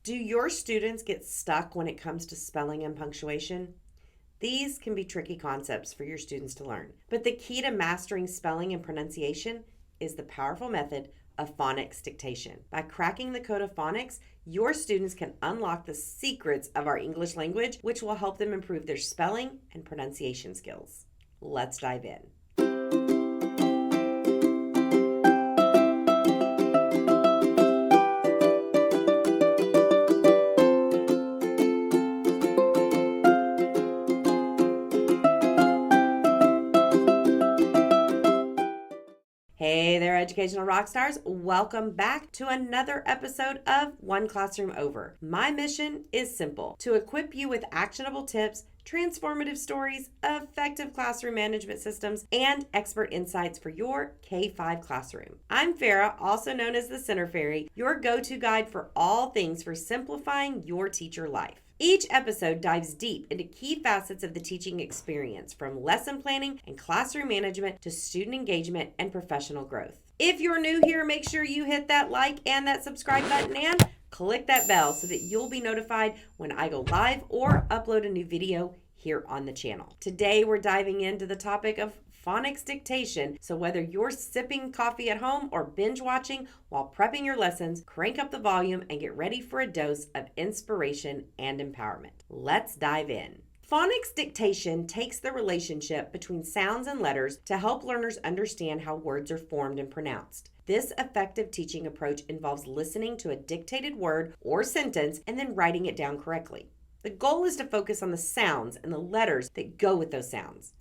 Do your students get stuck when it comes to spelling and punctuation? These can be tricky concepts for your students to learn, but the key to mastering spelling and pronunciation is the powerful method of phonics dictation. By cracking the code of phonics, your students can unlock the secrets of our English language, which will help them improve their spelling and pronunciation skills. Let's dive in. Hey there, educational rock stars. Welcome back to another episode of One Classroom Over. My mission is simple: to equip you with actionable tips, transformative stories, effective classroom management systems, and expert insights for your K-5 classroom. I'm Farah, also known as the Center Fairy, your go-to guide for all things for simplifying your teacher life. Each episode dives deep into key facets of the teaching experience, from lesson planning and classroom management to student engagement and professional growth. If you're new here, make sure you hit that like and that subscribe button and click that bell so that you'll be notified when I go live or upload a new video here on the channel. Today, we're diving into the topic of phonics dictation. So whether you're sipping coffee at home or binge watching while prepping your lessons, crank up the volume and get ready for a dose of inspiration and empowerment. Let's dive in. Phonics dictation takes the relationship between sounds and letters to help learners understand how words are formed and pronounced. This effective teaching approach involves listening to a dictated word or sentence and then writing it down correctly. The goal is to focus on the sounds and the letters that go with those sounds.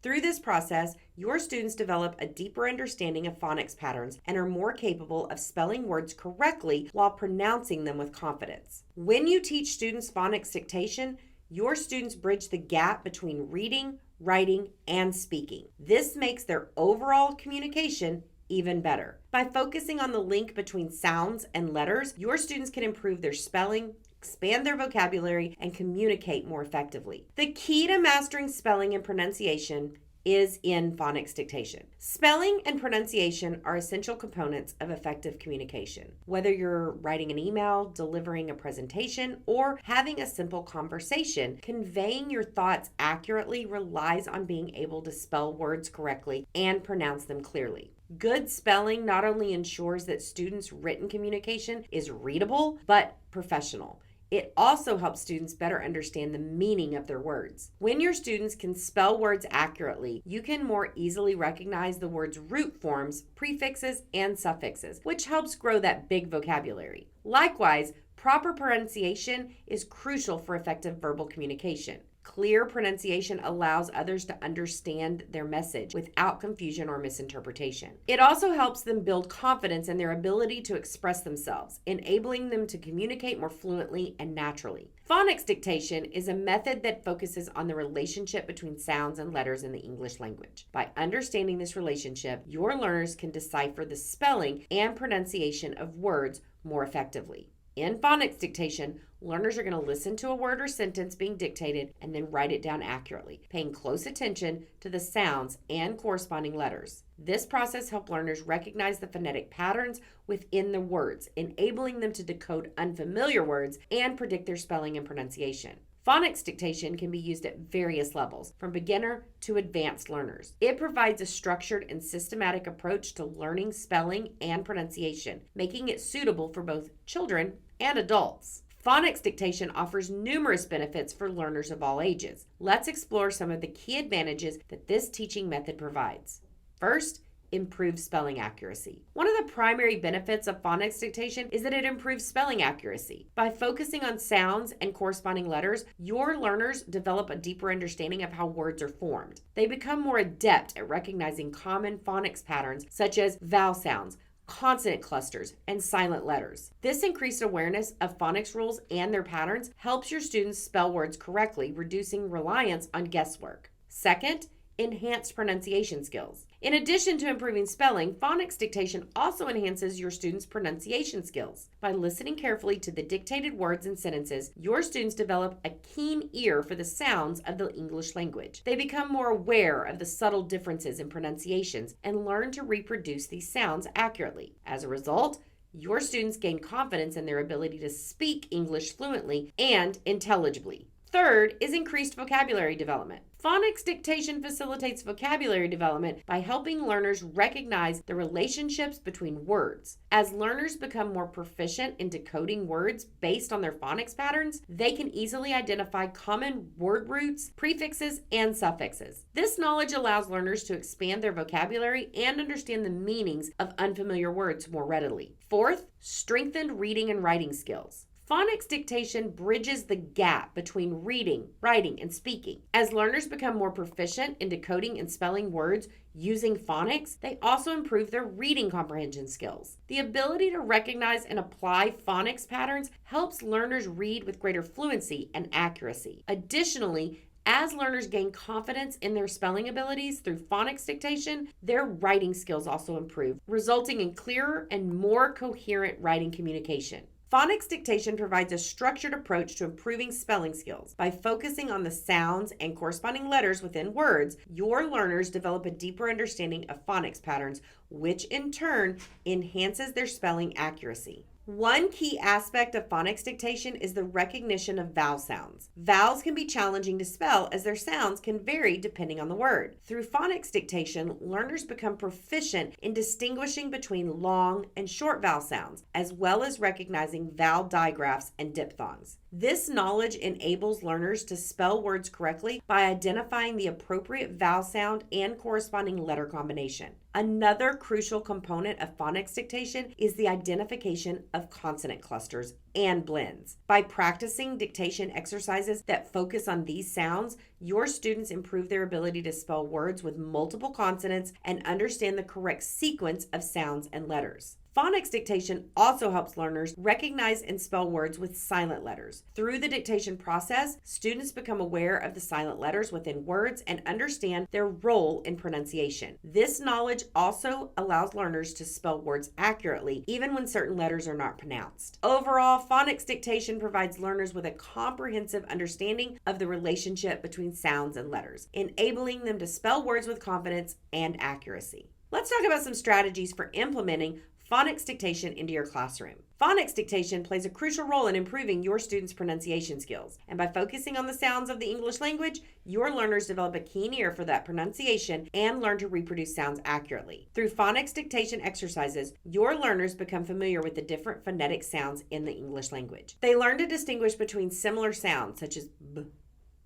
Through this process, your students develop a deeper understanding of phonics patterns and are more capable of spelling words correctly while pronouncing them with confidence. When you teach students phonics dictation, your students bridge the gap between reading, writing, and speaking. This makes their overall communication even better. By focusing on the link between sounds and letters, your students can improve their spelling, expand their vocabulary, and communicate more effectively. The key to mastering spelling and pronunciation is in phonics dictation. Spelling and pronunciation are essential components of effective communication. Whether you're writing an email, delivering a presentation, or having a simple conversation, conveying your thoughts accurately relies on being able to spell words correctly and pronounce them clearly. Good spelling not only ensures that students' written communication is readable, but professional. It also helps students better understand the meaning of their words. When your students can spell words accurately, you can more easily recognize the word's root forms, prefixes, and suffixes, which helps grow that big vocabulary. Likewise, proper pronunciation is crucial for effective verbal communication. Clear pronunciation allows others to understand their message without confusion or misinterpretation. It also helps them build confidence in their ability to express themselves, enabling them to communicate more fluently and naturally. Phonics dictation is a method that focuses on the relationship between sounds and letters in the English language. By understanding this relationship, your learners can decipher the spelling and pronunciation of words more effectively. In phonics dictation, learners are going to listen to a word or sentence being dictated and then write it down accurately, paying close attention to the sounds and corresponding letters. This process helps learners recognize the phonetic patterns within the words, enabling them to decode unfamiliar words and predict their spelling and pronunciation. Phonics dictation can be used at various levels, from beginner to advanced learners. It provides a structured and systematic approach to learning spelling and pronunciation, making it suitable for both children and adults. Phonics dictation offers numerous benefits for learners of all ages. Let's explore some of the key advantages that this teaching method provides. First, improved spelling accuracy. One of the primary benefits of phonics dictation is that it improves spelling accuracy. By focusing on sounds and corresponding letters, your learners develop a deeper understanding of how words are formed. They become more adept at recognizing common phonics patterns such as vowel sounds, consonant clusters, and silent letters. This increased awareness of phonics rules and their patterns helps your students spell words correctly, reducing reliance on guesswork. Second, enhanced pronunciation skills. In addition to improving spelling, phonics dictation also enhances your students' pronunciation skills. By listening carefully to the dictated words and sentences, your students develop a keen ear for the sounds of the English language. They become more aware of the subtle differences in pronunciations and learn to reproduce these sounds accurately. As a result, your students gain confidence in their ability to speak English fluently and intelligibly. Third is increased vocabulary development. Phonics dictation facilitates vocabulary development by helping learners recognize the relationships between words. As learners become more proficient in decoding words based on their phonics patterns, they can easily identify common word roots, prefixes, and suffixes. This knowledge allows learners to expand their vocabulary and understand the meanings of unfamiliar words more readily. Fourth, strengthened reading and writing skills. Phonics dictation bridges the gap between reading, writing, and speaking. As learners become more proficient in decoding and spelling words using phonics, they also improve their reading comprehension skills. The ability to recognize and apply phonics patterns helps learners read with greater fluency and accuracy. Additionally, as learners gain confidence in their spelling abilities through phonics dictation, their writing skills also improve, resulting in clearer and more coherent writing communication. Phonics dictation provides a structured approach to improving spelling skills. By focusing on the sounds and corresponding letters within words, your learners develop a deeper understanding of phonics patterns, which in turn enhances their spelling accuracy. One key aspect of phonics dictation is the recognition of vowel sounds. Vowels can be challenging to spell as their sounds can vary depending on the word. Through phonics dictation, learners become proficient in distinguishing between long and short vowel sounds, as well as recognizing vowel digraphs and diphthongs. This knowledge enables learners to spell words correctly by identifying the appropriate vowel sound and corresponding letter combination. Another crucial component of phonics dictation is the identification of consonant clusters and blends. By practicing dictation exercises that focus on these sounds, your students improve their ability to spell words with multiple consonants and understand the correct sequence of sounds and letters. Phonics dictation also helps learners recognize and spell words with silent letters. Through the dictation process, students become aware of the silent letters within words and understand their role in pronunciation. This knowledge also allows learners to spell words accurately, even when certain letters are not pronounced. Overall, phonics dictation provides learners with a comprehensive understanding of the relationship between sounds and letters, enabling them to spell words with confidence and accuracy. Let's talk about some strategies for implementing phonics dictation into your classroom. Phonics dictation plays a crucial role in improving your students' pronunciation skills. And by focusing on the sounds of the English language, your learners develop a keen ear for that pronunciation and learn to reproduce sounds accurately. Through phonics dictation exercises, your learners become familiar with the different phonetic sounds in the English language. They learn to distinguish between similar sounds such as b,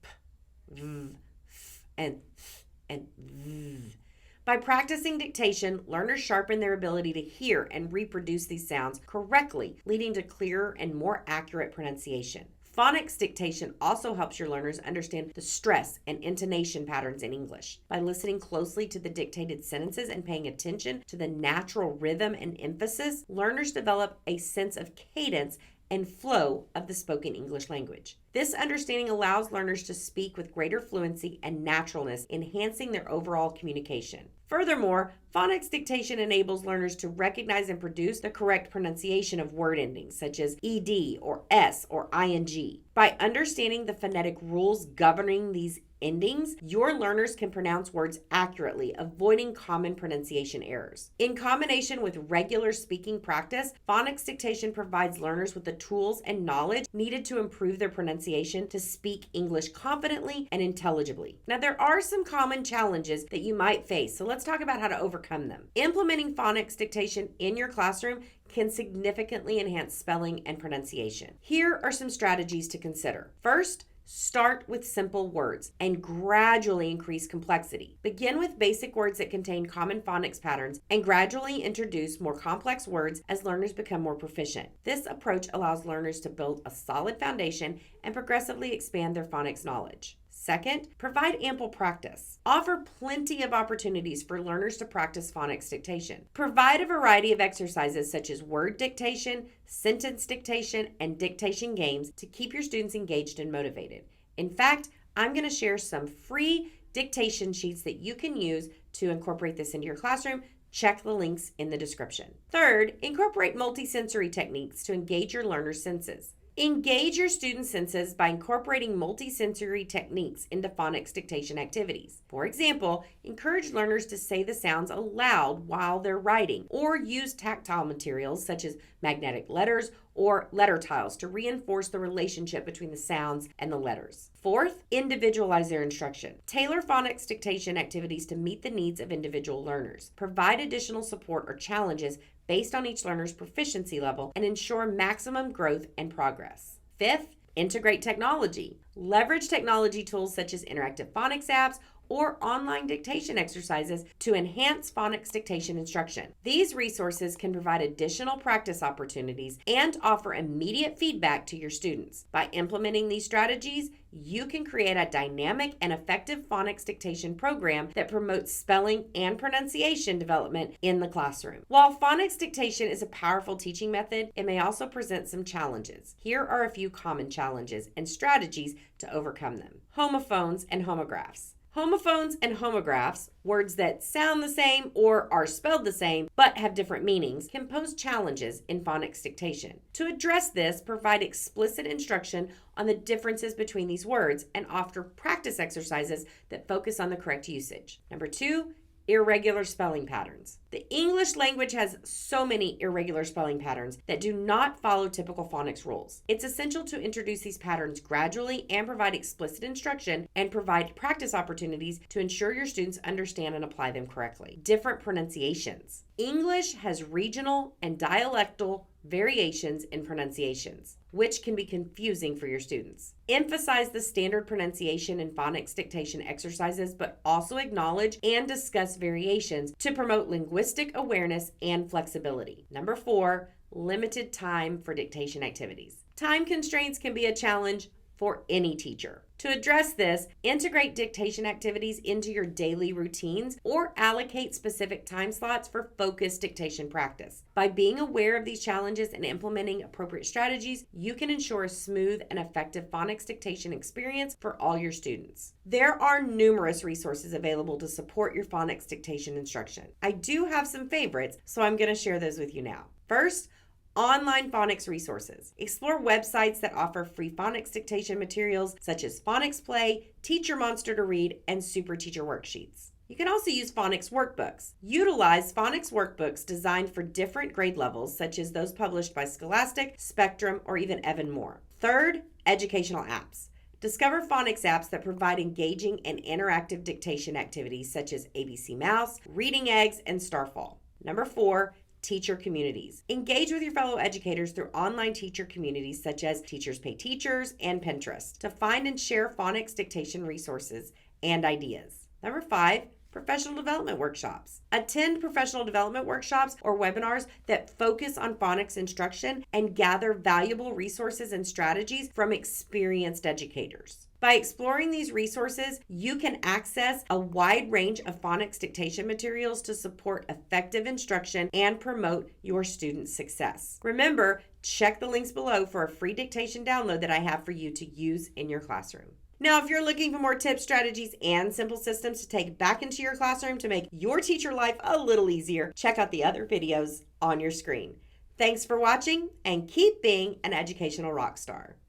p, v, f, and th, and v. By practicing dictation, learners sharpen their ability to hear and reproduce these sounds correctly, leading to clearer and more accurate pronunciation. Phonics dictation also helps your learners understand the stress and intonation patterns in English. By listening closely to the dictated sentences and paying attention to the natural rhythm and emphasis, learners develop a sense of cadence and flow of the spoken English language. This understanding allows learners to speak with greater fluency and naturalness, enhancing their overall communication. Furthermore, phonics dictation enables learners to recognize and produce the correct pronunciation of word endings such as ed or s or ing. By understanding the phonetic rules governing these endings, your learners can pronounce words accurately, avoiding common pronunciation errors. In combination with regular speaking practice, phonics dictation provides learners with the tools and knowledge needed to improve their pronunciation to speak English confidently and intelligibly. Now, there are some common challenges that you might face, so let's talk about how to overcome them. Implementing phonics dictation in your classroom can significantly enhance spelling and pronunciation. Here are some strategies to consider. First, start with simple words and gradually increase complexity. Begin with basic words that contain common phonics patterns and gradually introduce more complex words as learners become more proficient. This approach allows learners to build a solid foundation and progressively expand their phonics knowledge. Second, provide ample practice. Offer plenty of opportunities for learners to practice phonics dictation. Provide a variety of exercises such as word dictation, sentence dictation, and dictation games to keep your students engaged and motivated. In fact, I'm going to share some free dictation sheets that you can use to incorporate this into your classroom. Check the links in the description. Third, incorporate multisensory techniques to engage your learners' senses. Engage your student senses by incorporating multisensory techniques into phonics dictation activities. For example, encourage learners to say the sounds aloud while they're writing, or use tactile materials such as magnetic letters or letter tiles to reinforce the relationship between the sounds and the letters. Fourth, individualize their instruction. Tailor phonics dictation activities to meet the needs of individual learners. Provide additional support or challenges based on each learner's proficiency level and ensure maximum growth and progress. Fifth, integrate technology. Leverage technology tools such as interactive phonics apps or online dictation exercises to enhance phonics dictation instruction. These resources can provide additional practice opportunities and offer immediate feedback to your students. By implementing these strategies, you can create a dynamic and effective phonics dictation program that promotes spelling and pronunciation development in the classroom. While phonics dictation is a powerful teaching method, it may also present some challenges. Here are a few common challenges and strategies to overcome them. Homophones and homographs. Homophones and homographs, words that sound the same or are spelled the same but have different meanings, can pose challenges in phonics dictation. To address this, provide explicit instruction on the differences between these words and offer practice exercises that focus on the correct usage. Number 2, irregular spelling patterns. The English language has so many irregular spelling patterns that do not follow typical phonics rules. It's essential to introduce these patterns gradually and provide explicit instruction and provide practice opportunities to ensure your students understand and apply them correctly. Different pronunciations. English has regional and dialectal variations in pronunciations, which can be confusing for your students. Emphasize the standard pronunciation in phonics dictation exercises, but also acknowledge and discuss variations to promote linguistic awareness and flexibility. Number 4, limited time for dictation activities. Time constraints can be a challenge for any teacher. To address this, integrate dictation activities into your daily routines or allocate specific time slots for focused dictation practice. By being aware of these challenges and implementing appropriate strategies, you can ensure a smooth and effective phonics dictation experience for all your students. There are numerous resources available to support your phonics dictation instruction. I do have some favorites, so I'm going to share those with you now. First, online phonics resources. Explore websites that offer free phonics dictation materials such as Phonics Play, Teacher Monster to Read, and Super Teacher Worksheets. You can also use phonics workbooks. Utilize phonics workbooks designed for different grade levels, such as those published by Scholastic, Spectrum, or even Evan Moore. Third, educational apps. Discover phonics apps that provide engaging and interactive dictation activities such as ABC Mouse, Reading Eggs, and Starfall. Number 4, teacher communities. Engage with your fellow educators through online teacher communities such as Teachers Pay Teachers and Pinterest to find and share phonics dictation resources and ideas. Number 5, professional development workshops. Attend professional development workshops or webinars that focus on phonics instruction and gather valuable resources and strategies from experienced educators. By exploring these resources, you can access a wide range of phonics dictation materials to support effective instruction and promote your students' success. Remember, check the links below for a free dictation download that I have for you to use in your classroom. Now, if you're looking for more tips, strategies, and simple systems to take back into your classroom to make your teacher life a little easier, check out the other videos on your screen. Thanks for watching, and keep being an educational rock star.